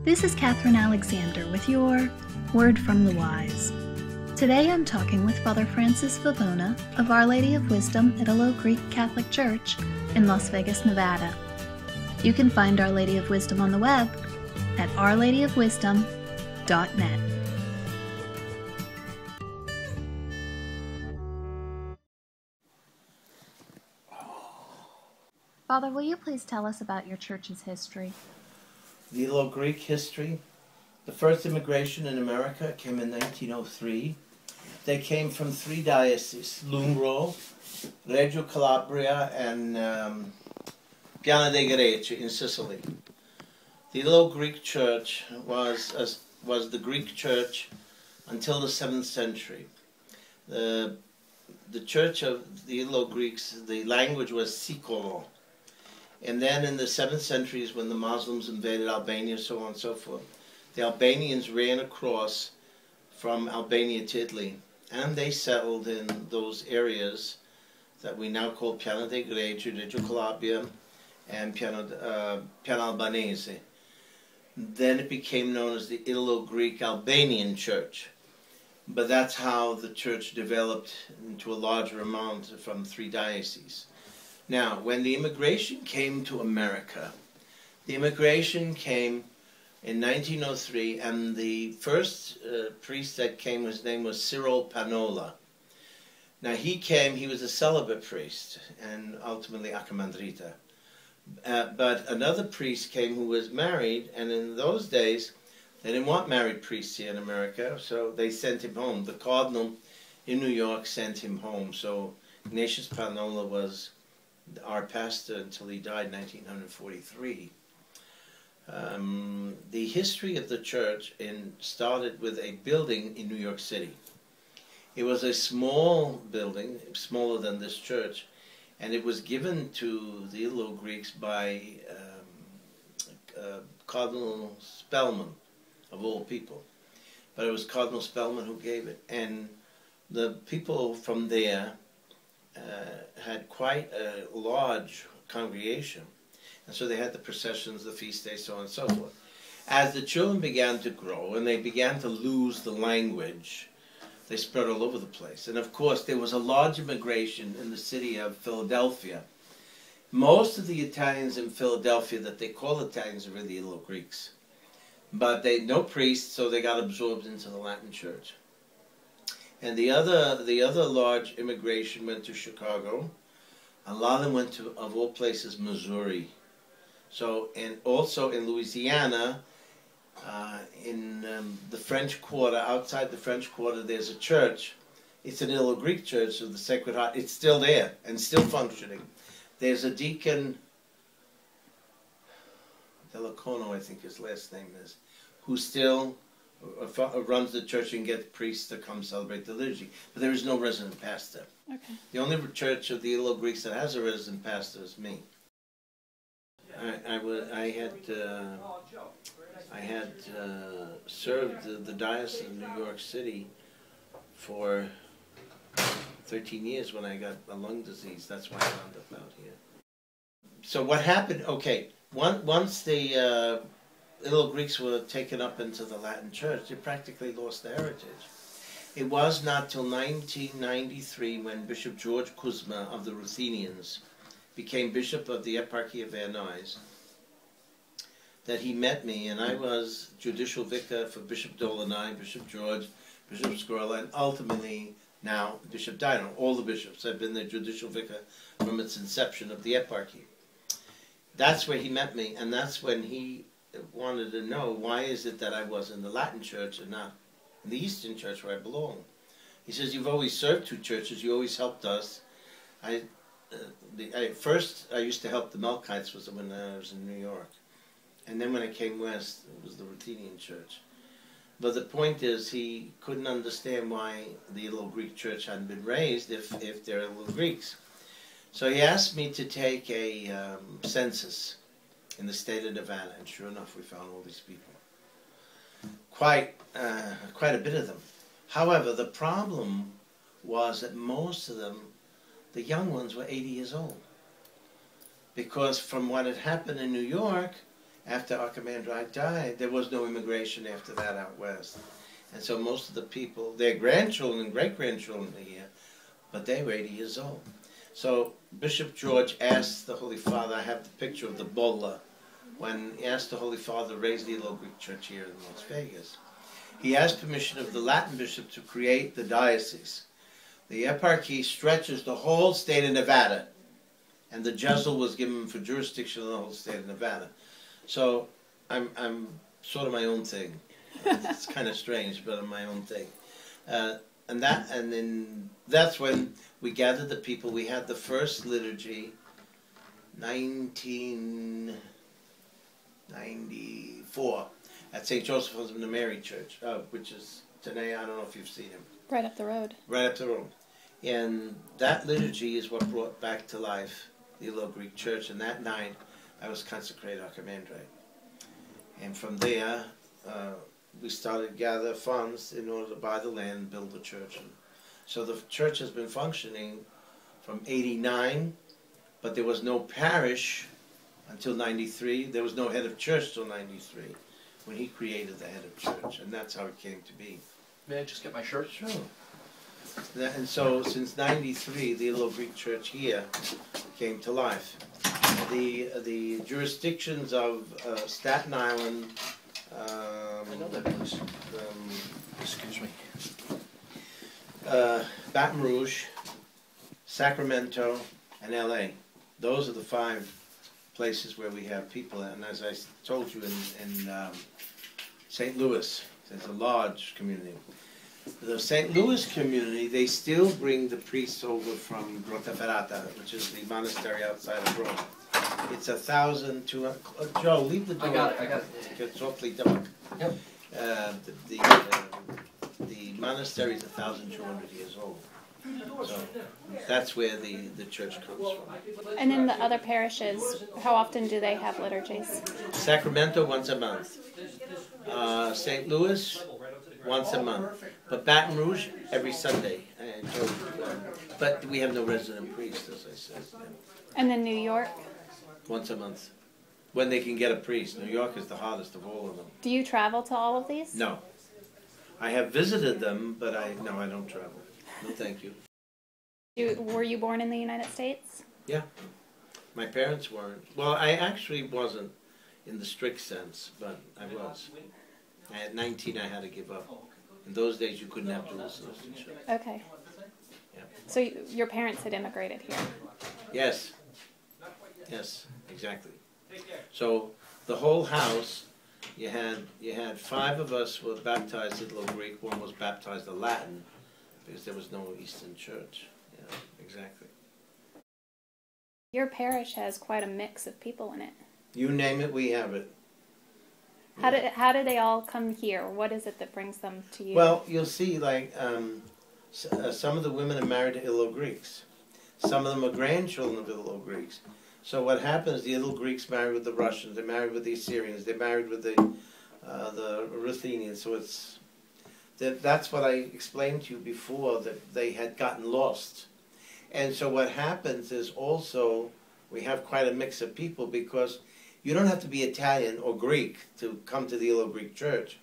This is Catherine Alexander with your Word from the Wise. Today I'm talking with Father Francis Vivona of Our Lady of Wisdom, Italo-Greek Catholic Church in Las Vegas, Nevada. You can find Our Lady of Wisdom on the web at ourladyofwisdom.net. Father, will you please tell us about your church's history? The Italo-Greek history. The first immigration in America came in 1903. They came from three dioceses, Lungro, Reggio Calabria, and Piana dei Greci in Sicily. The Italo-Greek church was the Greek church until the 7th century. The church of the Italo-Greeks, the language was Sicolo. And then in the 7th century is when the Muslims invaded Albania, so on and so forth. The Albanians ran across from Albania to Italy, and they settled in those areas that we now call Piana dei Greci, Reggio Calabria, and Piana Albanese. Then it became known as the Italo-Greek-Albanian Church. But that's how the church developed into a larger amount from three dioceses. Now, when the immigration came to America, the immigration came in 1903, and the first priest that came, his name was Cyril Panola. Now, he was a celibate priest, and ultimately Archimandrite. But another priest came who was married, and in those days, they didn't want married priests here in America, so they sent him home. The cardinal in New York sent him home, so Ignatius Panola was our pastor until he died in 1943. The history of the church started with a building in New York City. It was a small building, smaller than this church, and it was given to the Italo-Greeks by Cardinal Spellman, of all people. But it was Cardinal Spellman who gave it, and the people from there had quite a large congregation, and so they had the processions, the feast days, so on and so forth. As the children began to grow and they began to lose the language, they spread all over the place. And of course there was a large immigration in the city of Philadelphia. Most of the Italians in Philadelphia that they call Italians are really Italo-Greeks, but no priests, so they got absorbed into the Latin church. And the other large immigration went to Chicago. A lot of them went to, of all places, Missouri. So, and also in Louisiana, in the French Quarter, outside the French Quarter, there's a church. It's an Italo-Greek church of the Sacred Heart. It's still there and still functioning. There's a deacon, Delacono, I think his last name is, who still runs the church and gets priests to come celebrate the liturgy. But there is no resident pastor. Okay. The only church of the Italo-Greeks that has a resident pastor is me. I had served the diocese of New York City for 13 years when I got a lung disease. That's why I wound up out here. So what happened? Okay, once the Italo-Greeks were taken up into the Latin Church, they practically lost their heritage. It was not till 1993 when Bishop George Kuzma of the Ruthenians became Bishop of the Eparchy of Van Nuys that he met me, and I was judicial vicar for Bishop Dolanai, Bishop George, Bishop Scorla, and ultimately now Bishop Dino. All the bishops have been the judicial vicar from its inception of the eparchy. That's where he met me, and that's when he wanted to know, why is it that I was in the Latin church and not in the Eastern church where I belong? He says, you've always served two churches, you always helped us. First I used to help the Melkites when I was in New York. And then when I came west, it was the Ruthenian church. But the point is, he couldn't understand why the Italo-Greek church hadn't been raised if they're Italo-Greeks. So he asked me to take a census in the state of Nevada, and sure enough, we found all these people. Quite a bit of them. However, the problem was that most of them, the young ones, were 80 years old. Because from what had happened in New York, after Archimandrite died, there was no immigration after that out west. And so most of the people, their grandchildren and great-grandchildren are here, but they were 80 years old. So Bishop George asked the Holy Father, I have the picture of the bolla, when he asked the Holy Father to raise the Italo-Greek Church here in Las Vegas. He asked permission of the Latin bishop to create the diocese. The eparchy stretches the whole state of Nevada, and the Jesuit was given for jurisdiction of the whole state of Nevada. So I'm sort of my own thing. It's kind of strange, but I'm my own thing. And then that's when we gathered the people. We had the first liturgy, 1994, at St. Joseph of the Mary Church, which is today, I don't know if you've seen him. Right up the road. Right up the road. And that liturgy is what brought back to life the Italo-Greek Church. And that night, I was consecrated Archimandrite. And from there, we started to gather funds in order to buy the land and build the church. And so the church has been functioning from '89, but there was no parish until '93. There was no head of church till '93, when he created the head of church, and that's how it came to be. May I just get my shirt? Sure. And so since '93, the Italo-Greek Church here came to life. The jurisdictions of Staten Island, I know that place. Excuse me. Baton Rouge, Sacramento, and LA. Those are the 5 places where we have people. And as I told you, in St. Louis, there's a large community. The St. Louis community, they still bring the priests over from Grottaferrata, which is the monastery outside of Rome. It's 1,200. Joe, leave the door. I got it. It's awfully dark. Yep. The monastery is 1,200 years old. So that's where the church comes from. And in the other parishes, how often do they have liturgies? Sacramento once a month. St. Louis once a month. But Baton Rouge every Sunday. But we have no resident priest, as I said. And then New York? Once a month. When they can get a priest. New York is the hardest of all of them. Do you travel to all of these? No. I have visited them, but I don't travel. No, thank you. Were you born in the United States? Yeah. My parents weren't. Well, I actually wasn't in the strict sense, but I was. At 19, I had to give up. In those days, you couldn't have dual citizenship. Okay. Yeah. So your parents had immigrated here? Yes. Yes, exactly. So the whole house, you had 5 of us were baptized Italo-Greek. 1 was baptized in Latin because there was no Eastern Church. Yeah, exactly. Your parish has quite a mix of people in it. You name it, we have it. How do they all come here? What is it that brings them to you? Well, you'll see, like, some of the women are married to Italo-Greeks. Some of them are grandchildren of Italo-Greeks. So what happens, the Italo-Greeks marry with the Russians, they're married with the Assyrians, they're married with the Ruthenians. So that's what I explained to you before, that they had gotten lost. And so what happens is also, we have quite a mix of people, because you don't have to be Italian or Greek to come to the Italo-Greek Church.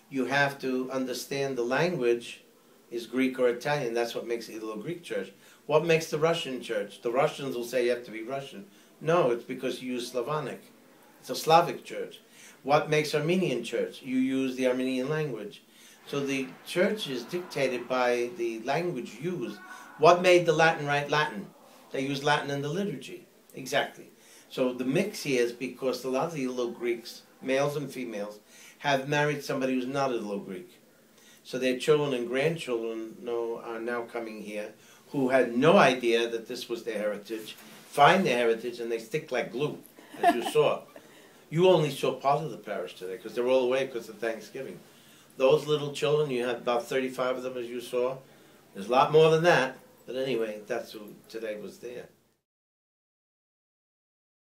You have to understand the language is Greek or Italian. That's what makes the Italo-Greek Church. What makes the Russian Church? The Russians will say you have to be Russian. No, it's because you use Slavonic. It's a Slavic church. What makes Armenian Church? You use the Armenian language. So the church is dictated by the language used. What made the Latin write Latin? They use Latin in the liturgy. Exactly. So the mix here is because a lot of the Italo-Greeks, males and females, have married somebody who's not Italo-Greek. So their children and grandchildren are now coming here, who had no idea that this was their heritage, find their heritage, and they stick like glue, as you saw. You only saw part of the parish today, because they're all away because of Thanksgiving. Those little children, you have about 35 of them, as you saw. There's a lot more than that, but anyway, that's who today was there.